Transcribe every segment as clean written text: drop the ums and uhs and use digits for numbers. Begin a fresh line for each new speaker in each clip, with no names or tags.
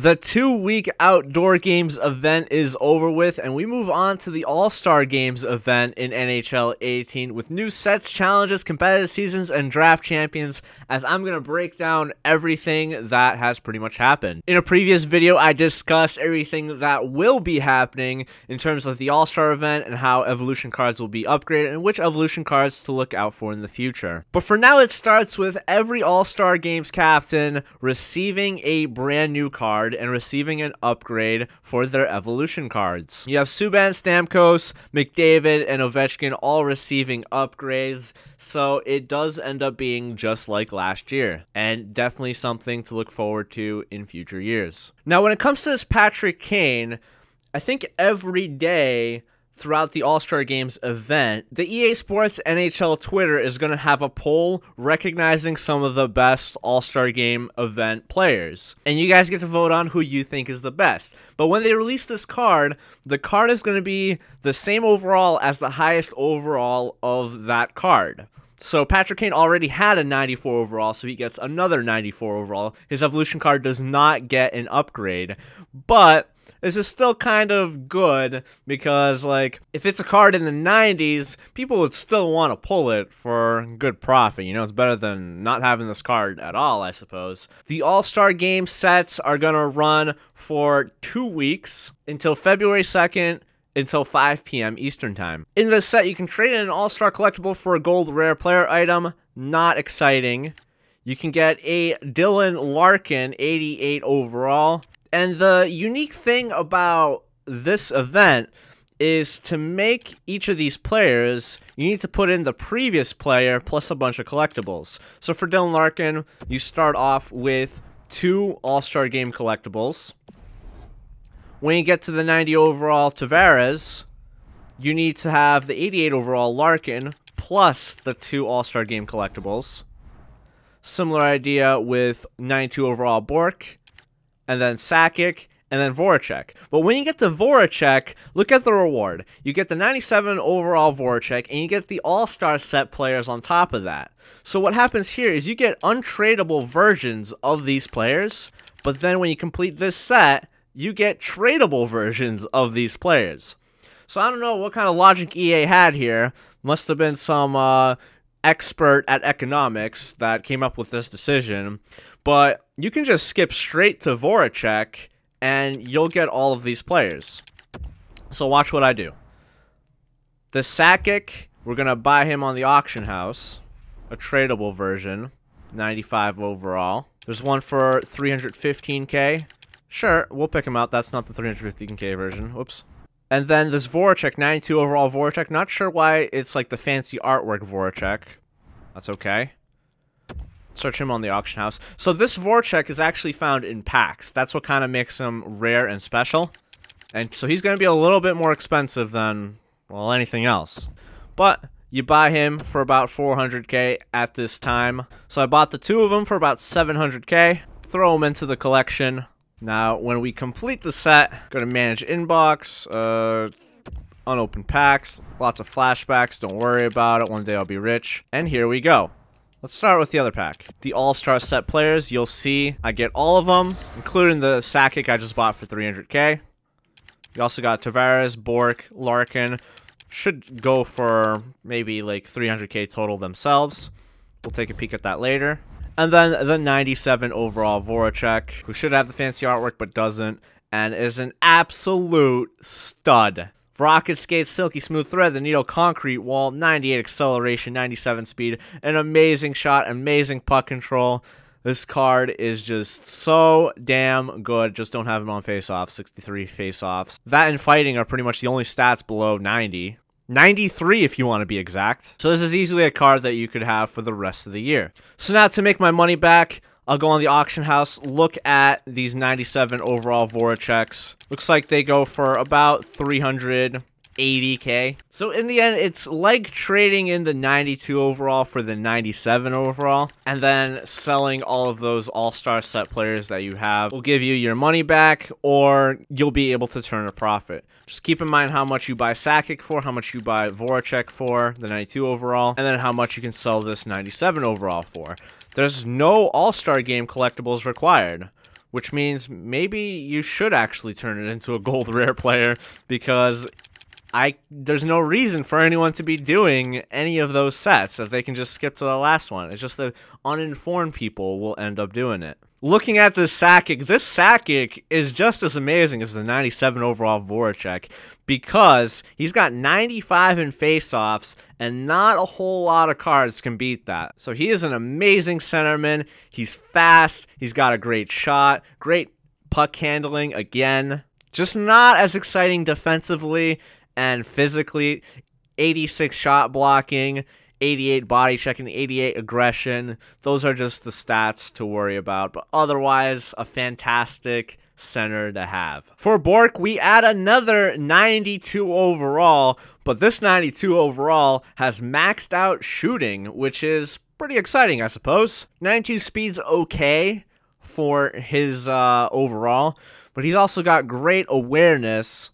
The 2-week outdoor games event is over with, and we move on to the All-Star Games event in NHL 18 with new sets, challenges, competitive seasons, and draft champions, as I'm going to break down everything that has pretty much happened. In a previous video, I discussed everything that will be happening in terms of the All-Star event and how evolution cards will be upgraded and which evolution cards to look out for in the future. But for now, it starts with every All-Star Games captain receiving a brand new card and receiving an upgrade for their evolution cards. You have Subban, Stamkos, McDavid, and Ovechkin all receiving upgrades, so it does end up being just like last year, and definitely something to look forward to in future years. Now, when it comes to this Patrick Kane, I think every day throughout the All-Star Games event, the EA Sports NHL Twitter is going to have a poll recognizing some of the best All-Star Game event players. And you guys get to vote on who you think is the best. But when they release this card, the card is going to be the same overall as the highest overall of that card. So Patrick Kane already had a 94 overall, so he gets another 94 overall. His evolution card does not get an upgrade, but this is still kind of good because, like, if it's a card in the 90s, people would still want to pull it for good profit. You know, it's better than not having this card at all, I suppose. The All-Star Game sets are going to run for 2 weeks until February 2nd, until 5 p.m. Eastern Time. In this set, you can trade in an All-Star collectible for a gold rare player item. Not exciting. You can get a Dylan Larkin 88 overall. And the unique thing about this event is to make each of these players, you need to put in the previous player plus a bunch of collectibles. So for Dylan Larkin, you start off with 2 All-Star Game collectibles. When you get to the 90 overall Tavares, you need to have the 88 overall Larkin plus the 2 All-Star Game collectibles. Similar idea with 92 overall Bork, and then Sakic, and then Voracek. But when you get to Voracek, look at the reward. You get the 97 overall Voracek, and you get the All-Star set players on top of that. So what happens here is you get untradeable versions of these players, but then when you complete this set, you get tradable versions of these players. So I don't know what kind of logic EA had here. Must have been some expert at economics that came up with this decision. But you can just skip straight to Voracek, and you'll get all of these players. So watch what I do. The Sakic, we're going to buy him on the auction house. A tradable version. 95 overall. There's one for 315k. Sure, we'll pick him out. That's not the 315k version. Whoops. And then this Voracek, 92 overall Voracek. Not sure why it's like the fancy artwork Voracek. That's okay. Search him on the auction house. So this Voracek is actually found in packs. That's what kind of makes him rare and special. And so he's going to be a little bit more expensive than, well, anything else. But you buy him for about 400k at this time. So I bought the 2 of them for about 700k. Throw them into the collection. Now, when we complete the set, go to manage inbox, unopened packs, lots of flashbacks. Don't worry about it. One day I'll be rich. And here we go. Let's start with the other pack. The All-Star set players, you'll see I get all of them, including the Sakic I just bought for 300k. You also got Tavares, Bork, Larkin. Should go for maybe like 300k total themselves. We'll take a peek at that later. And then the 97 overall Voracek, who should have the fancy artwork but doesn't, and is an absolute stud. Rocket skate, silky smooth thread, the needle concrete wall, 98 acceleration, 97 speed, an amazing shot, amazing puck control. This card is just so damn good. Just don't have him on face-off, 63 face-offs. That and fighting are pretty much the only stats below 90. 93 if you want to be exact. So this is easily a card that you could have for the rest of the year. So now to make my money back, I'll go on the auction house, look at these 97 overall Voraceks. Looks like they go for about 380k. So in the end, it's like trading in the 92 overall for the 97 overall, and then selling all of those all-star set players that you have will give you your money back, or you'll be able to turn a profit. Just keep in mind how much you buy Sakic for, how much you buy Voracek for, the 92 overall, and then how much you can sell this 97 overall for. There's no All-Star Game collectibles required, which means maybe you should actually turn it into a gold rare player, because there's no reason for anyone to be doing any of those sets if they can just skip to the last one. It's just the uninformed people will end up doing it. Looking at this Sakic is just as amazing as the 97 overall Voracek, because he's got 95 in faceoffs, and not a whole lot of cards can beat that. So he is an amazing centerman. He's fast. He's got a great shot, great puck handling again. Just not as exciting defensively and physically. 86 shot blocking, 88 body checking, 88 aggression. Those are just the stats to worry about, but otherwise a fantastic center to have. For Bork, we add another 92 overall, but this 92 overall has maxed out shooting, which is pretty exciting, I suppose. 92 speed's okay for his overall, but he's also got great awareness,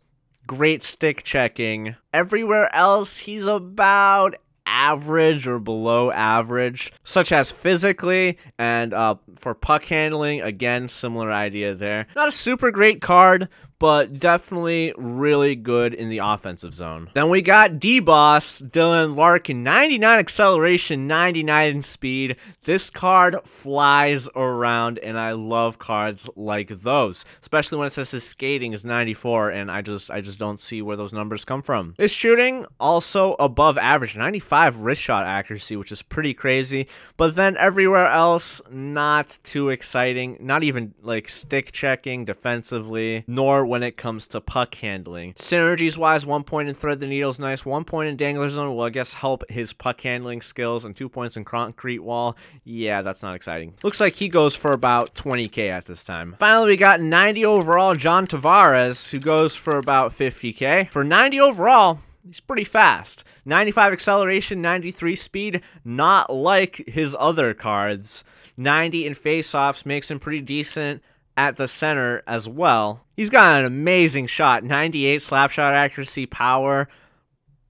great stick checking. Everywhere else, he's about average or below average, such as physically, and for puck handling, again, similar idea there. Not a super great card, but definitely really good in the offensive zone. Then we got D-Boss, Dylan Larkin, 99 acceleration, 99 speed. This card flies around, and I love cards like those, especially when it says his skating is 94, and I just don't see where those numbers come from. His shooting, also above average, 95 wrist shot accuracy, which is pretty crazy, but then everywhere else, not too exciting, not even like stick checking defensively, nor when it comes to puck handling. Synergies wise, 1 point in thread the needle is nice, 1 point in dangler zone will I guess help his puck handling skills, and 2 points in concrete wall. Yeah, that's not exciting. Looks like he goes for about 20k at this time. Finally, we got 90 overall John Tavares, who goes for about 50k. For 90 overall, he's pretty fast. 95 acceleration, 93 speed, not like his other cards. 90 in faceoffs makes him pretty decent at the center as well. He's got an amazing shot, 98 slap shot accuracy, power,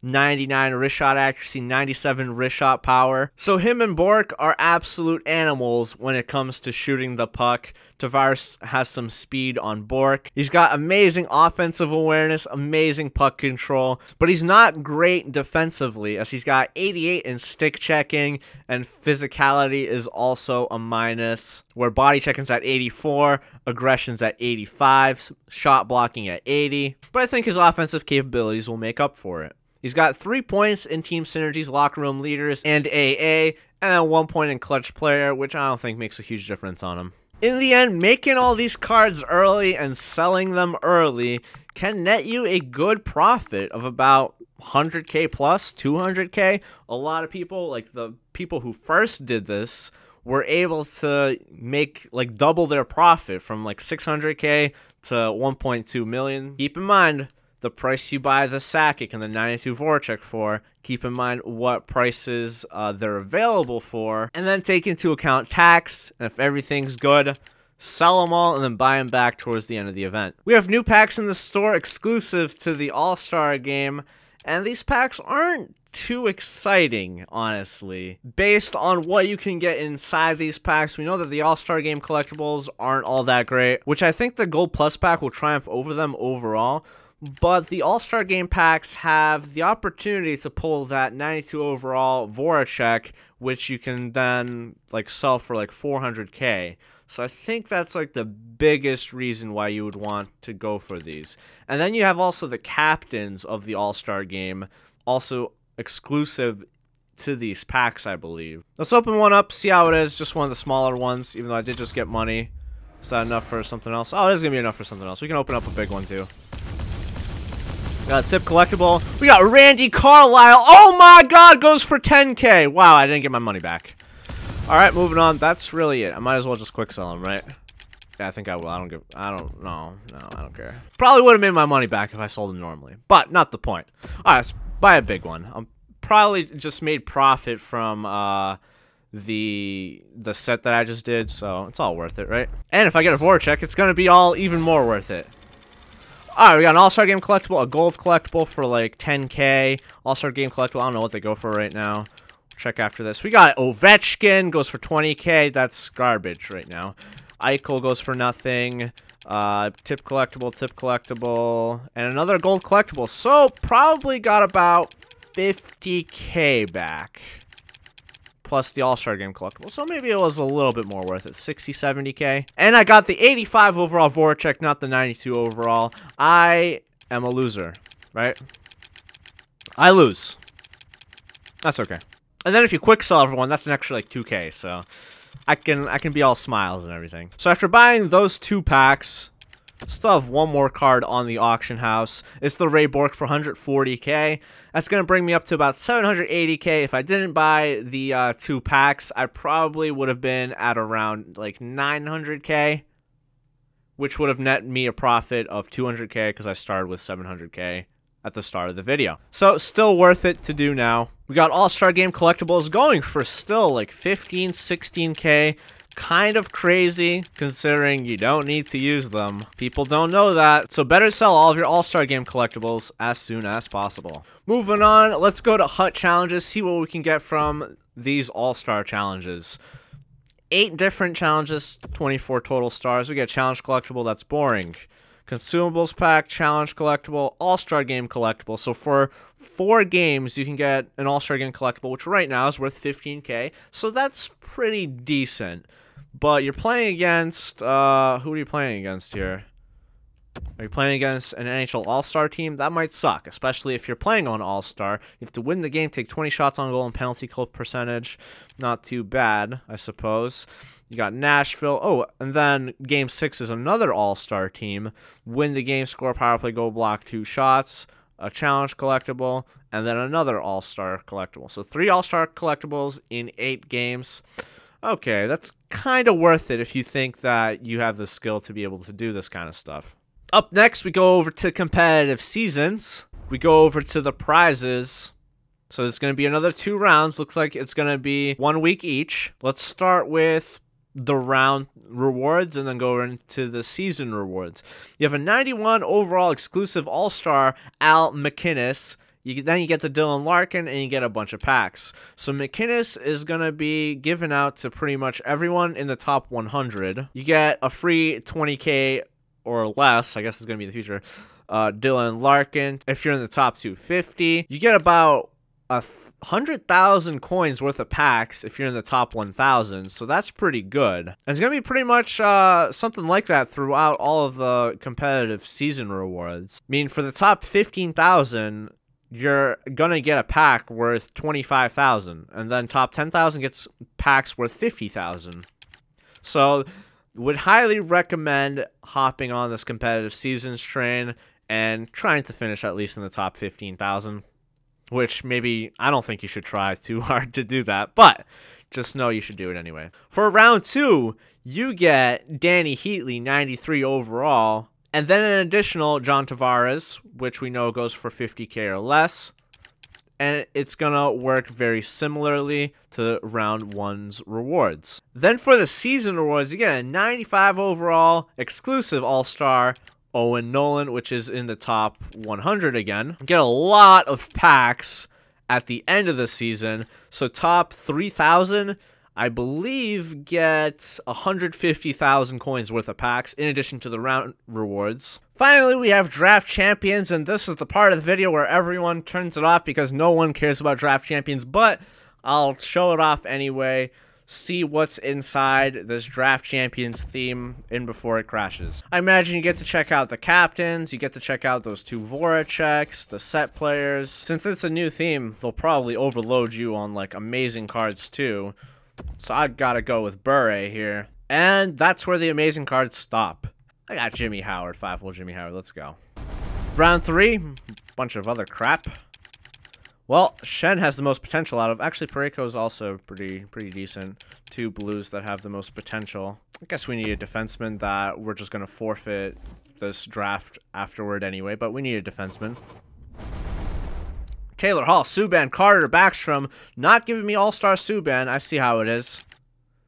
99 wrist shot accuracy, 97 wrist shot power. So him and Bork are absolute animals when it comes to shooting the puck. Tavares has some speed on Bork. He's got amazing offensive awareness, amazing puck control, but he's not great defensively, as he's got 88 in stick checking, and physicality is also a minus, where body checking's at 84, aggression's at 85, shot blocking at 80, but I think his offensive capabilities will make up for it. He's got 3 points in team synergies, locker room leaders, and AA, and then 1 point in clutch player, which I don't think makes a huge difference on him. In the end, making all these cards early and selling them early can net you a good profit of about 100k plus, 200k. A lot of people, like the people who first did this, were able to make like double their profit from like 600k to 1.2 million. Keep in mind, the price you buy the Sakic and the 92 Voracek for, keep in mind what prices they're available for, and then take into account tax, and if everything's good, sell them all and then buy them back towards the end of the event. We have new packs in the store exclusive to the All-Star game, and these packs aren't too exciting, honestly. Based on what you can get inside these packs, we know that the All-Star game collectibles aren't all that great, which I think the Gold Plus pack will triumph over them overall. But the All-Star Game packs have the opportunity to pull that 92 overall Voracek, which you can then like sell for like 400k. So I think that's like the biggest reason why you would want to go for these. And then you have also the captains of the All-Star Game, also exclusive to these packs, I believe. Let's open one up, see how it is. Just one of the smaller ones, even though I did just get money. Is that enough for something else? Oh, it is going to be enough for something else. We can open up a big one too. Got a tip collectible. We got Randy Carlisle. Oh my god, goes for 10k. Wow, I didn't get my money back. Alright, moving on. That's really it. I might as well just quick sell him, right? Yeah, I think I will. I don't know. No, I don't care. Probably would have made my money back if I sold him normally. But not the point. Alright, let's buy a big one. I'm probably just made profit from the set that I just did, so it's all worth it, right? And if I get a Voracek, it's gonna be all even more worth it. Alright, we got an All-Star Game collectible, a gold collectible for like 10k. All-Star Game collectible, I don't know what they go for right now. Check after this. We got Ovechkin, goes for 20k. That's garbage right now. Eichel goes for nothing. Tip collectible, and another gold collectible. So probably got about 50K back. Plus the All-Star Game collectible. So maybe it was a little bit more worth it. 60, 70K. And I got the 85 overall Voracek, not the 92 overall. I am a loser, right? I lose. That's okay. And then if you quick sell everyone, that's an extra like 2K. So I can be all smiles and everything. So after buying those 2 packs, still have one more card on the auction house. It's the Ray Bork for 140K. That's going to bring me up to about 780K. If I didn't buy the 2 packs, I probably would have been at around like 900K, which would have net me a profit of 200K because I started with 700K at the start of the video. So still worth it to do now. We got All-Star Game collectibles going for still like 15, 16K. Kind of crazy considering you don't need to use them. People don't know that, so better sell all of your All-Star Game collectibles as soon as possible. Moving on, let's go to Hut challenges, see what we can get from these All-Star challenges. 8 different challenges, 24 total stars. We get challenge collectible, that's boring. Consumables pack, challenge collectible, All-Star Game collectible. So for 4 games, you can get an All-Star Game collectible, which right now is worth 15K. So that's pretty decent. But you're playing against, who are you playing against here? Are you playing against an NHL All-Star team? That might suck, especially if you're playing on All-Star. You have to win the game, take 20 shots on goal and penalty kill percentage. Not too bad, I suppose. You got Nashville. Oh, and then Game 6 is another All-Star team. Win the game, score power play, goal, block 2 shots, a challenge collectible, and then another All-Star collectible. So 3 All-Star collectibles in 8 games. Okay, that's kind of worth it if you think that you have the skill to be able to do this kind of stuff. Up next, we go over to competitive seasons. We go over to the prizes. So there's going to be another 2 rounds. Looks like it's going to be 1 week each. Let's start with the round rewards and then go into the season rewards. You have a 91 overall exclusive All-Star Al MacInnis. Then you get the Dylan Larkin, and you get a bunch of packs. So MacInnis is going to be given out to pretty much everyone in the top 100. You get a free 20K or less, I guess it's going to be the future, Dylan Larkin. If you're in the top 250, you get about 100,000 coins worth of packs if you're in the top 1,000. So that's pretty good. And it's going to be pretty much something like that throughout all of the competitive season rewards. I mean, for the top 15,000... you're gonna get a pack worth 25,000, and then top 10,000 gets packs worth 50,000. So, would highly recommend hopping on this competitive seasons train and trying to finish at least in the top 15,000. Which maybe I don't think you should try too hard to do that, but just know you should do it anyway. For round 2, you get Danny Heatley, 93 overall. And then an additional John Tavares, which we know goes for 50K or less. And it's going to work very similarly to round 1's rewards. Then for the season rewards, you get a 95 overall exclusive All-Star Owen Nolan, which is in the top 100 again. You get a lot of packs at the end of the season. So top 3,000... I believe get 150,000 coins worth of packs in addition to the round rewards. Finally, we have Draft Champions, and this is the part of the video where everyone turns it off because no one cares about Draft Champions, but I'll show it off anyway. See what's inside this Draft Champions theme in before it crashes. I imagine you get to check out the captains, you get to check out those 2 Voraceks, the set players. Since it's a new theme, they'll probably overload you on like amazing cards too. So I gotta go with Bure here. And that's where the amazing cards stop. I got Jimmy Howard, 5-hole Jimmy Howard, let's go. Round 3, bunch of other crap. Well, Shen has the most potential out of, actually Parayko is also pretty decent. 2 blues that have the most potential. I guess we need a defenseman that we're just gonna forfeit this draft afterward anyway, but we need a defenseman. Taylor Hall, Subban, Carter, Backstrom, not giving me All-Star Subban. I see how it is.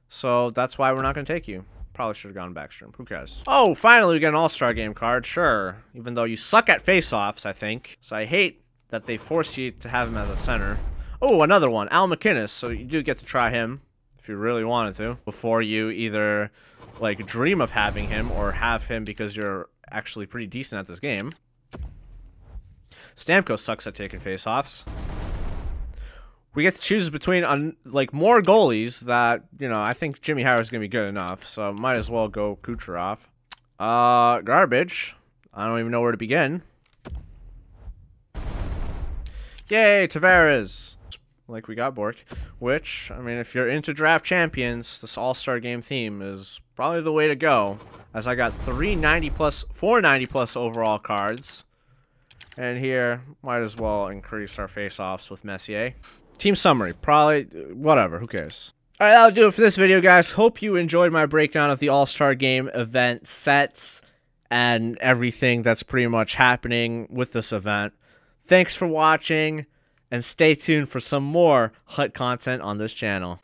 So that's why we're not going to take you. Probably should have gone Backstrom. Who cares? Oh, finally we get an All-Star Game card. Sure. Even though you suck at face-offs, I think. So I hate that they force you to have him as a center. Oh, another one. Al MacInnis. So you do get to try him if you really wanted to, before you either like dream of having him or have him because you're actually pretty decent at this game. Stamkos sucks at taking face-offs. We get to choose between like more goalies that, you know, I think Jimmy Harris is going to be good enough, so might as well go Kucherov. Garbage. I don't even know where to begin. Yay, Tavares. Like, we got Bork, which, I mean, if you're into draft champions, this All-Star game theme is probably the way to go, as I got 490+ overall cards. And here, might as well increase our face-offs with Messier. Team summary, probably, whatever, who cares? Alright, that'll do it for this video, guys. Hope you enjoyed my breakdown of the All-Star Game event sets and everything that's pretty much happening with this event. Thanks for watching, and stay tuned for some more HUT content on this channel.